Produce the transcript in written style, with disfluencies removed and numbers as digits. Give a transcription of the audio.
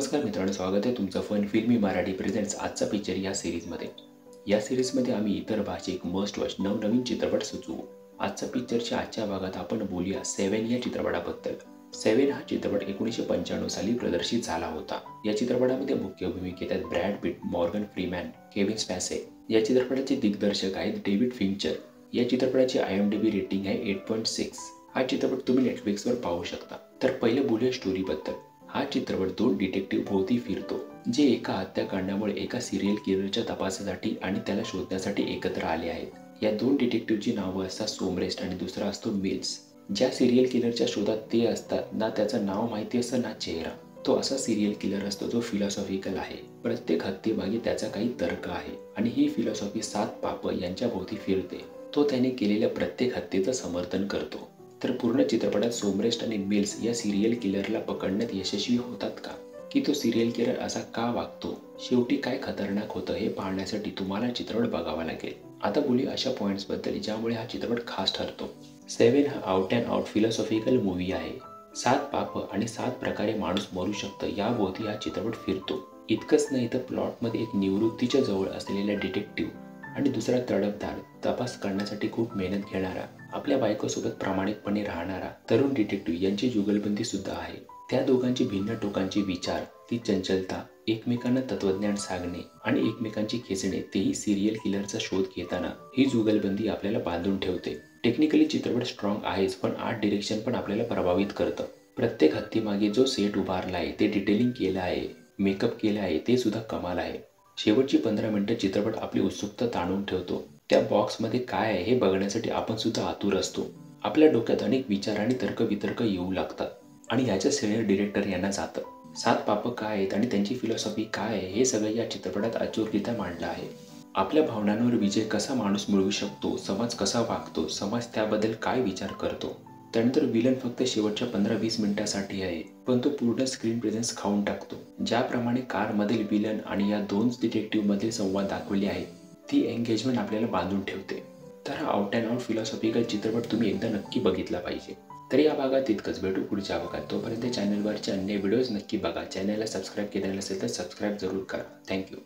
नमस्कार मित्रांनो, स्वागत आहे तुमचं फन फिल्मी मराठी प्रेझेंट्स आजचा पिक्चर या सिरीजमध्ये. या सिरीजमध्ये आम्ही इतर भाषिक मस्ट वॉच नवनवीन चित्रपट सुचवू. आजच्या पिक्चरच्या आजच्या भागात आपण बोलूया 7 या चित्रपटाबद्दल. 7 हा चित्रपट 1995 साली प्रदर्शित झाला होता. या चित्रपटामध्ये मुख्य भूमिकेत आहेत ब्रॅड पिट, मॉर्गन फ्रीमॅन, केविन स्पॅसे. या चित्रपटाचे दिग्दर्शक आहेत डेव्हिड फिंचर. या चित्रपटाची IMDb रेटिंग आहे 8.6. हा चित्रपट तुम्ही नेटफ्लिक्सवर पाहू शकता. तर पहिले बोलूया स्टोरीबद्दल. हा चित्रपट दोन डिटेक्टिव्ह भोवती फिरतो, जे एका हत्याकांडामुळे एका सिरियल किलरच्या तपासासाठी आणि त्याला शोधण्यासाठी एकत्र आले आहेत. या दोन डिटेक्टिव्हची नावं असतात सोमरेस्ट आणि दुसरा असतो मिल्स. ज्या सिरियल किलरच्या शोधात ते असतात ना त्याचं नाव माहिती असतं ना चेहरा. तो असा सिरियल किलर असतो जो फिलॉसॉफिकल आहे. प्रत्येक हत्येमागे त्याचा काही तर्क आहे आणि ही फिलॉसॉफी 7 पाप यांच्या भोवती फिरते. तो त्याने केलेल्या प्रत्येक हत्येचं समर्थन करतो. तर पूर्ण चित्रपटात सोमरेस्ट आणि मिल्स या सिरियल किलरला पकडण्यात यशस्वी होतात का, की तो सिरियल किलर असा का वागतो, शेवटी काय खतरनाक होतं हे पाहण्यासाठी तुम्हाला चित्रपट बघावा लागेल. आता बोलूया अशा पॉइंट्सबद्दल ज्यामुळे हा चित्रपट खास ठरतो. 7 हा out and out philosophical movie आहे. 7 पाप आणि 7 प्रकारे माणूस मरू शकतं याभोवती हा चित्रपट फिरतो. इतकंच नाही तर प्लॉटमध्ये एक निवृत्तीच्या जवळ असलेला डिटेक्टिव्ह आणि दुसरा तडफदार तपास करण्यासाठी खूप मेहनत घेणारा, आपल्या बायकोसोबत प्रामाणिकपणे राहणारा तरुण डिटेक्टिव्ह यांची जुगलबंदी सुद्धा आहे. त्या दोघांची भिन्न टोकांचे विचार, ती चंचलता, एकमेकांना तत्वज्ञान सांगणे आणि एकमेकांची खेचणे, तेही सिरियल किलरचा शोध घेताना ही जुगलबंदी आपल्याला बांधून ठेवते. टेक्निकली चित्रपट स्ट्रॉंग आहेच, पण आर्ट डिरेक्शन पण आपल्याला प्रभावित करतं. प्रत्येक हत्तीमागे जो सेट उभारला आहे, ते डिटेलिंग केलं आहे, मेकअप केलं आहे, ते सुद्धा कमाल आहे. शेवटची 15 मिनिटं चित्रपट आपली उत्सुकता ताणून ठेवतो. त्या बॉक्समध्ये काय आहे हे बघण्यासाठी आपण सुद्धा आतुर असतो. आपल्या डोक्यात अनेक विचार आणि तर्कवितर्क येऊ लागतात आणि ह्याच्या श्रेय डिरेक्टर यांना जातं. 7 पाप काय आहेत आणि त्यांची फिलॉसॉफी काय आहे हे सगळं या चित्रपटात अचूकरित्या मांडलं आहे. आपल्या भावनांवर विजय कसा माणूस मिळवू शकतो, समाज कसा वागतो, समाज त्याबद्दल काय विचार करतो. त्यानंतर विलन फक्त शेवटच्या 15-20 मिनिटांसाठी आहे, पण तो पूर्ण स्क्रीन प्रेझेन्स खाऊन टाकतो. ज्याप्रमाणे कारमधील विलन आणि या दोन डिटेक्टिव्ह मधील संवाद दाखवले आहेत, ती एंगेजमेंट आपल्याला बांधून ठेवते. तर हा आउट अँड आउट फिलॉसॉफिकल चित्रपट तुम्ही एकदा नक्की बघितला पाहिजे. तर या भागात इतकंच. भेटू पुढच्या भागात. तोपर्यंत चॅनलवरचे अन्य व्हिडिओज नक्की बघा. चॅनलला सबस्क्राईब केलेलं नसेल तर सबस्क्राईब जरूर करा. थँक्यू.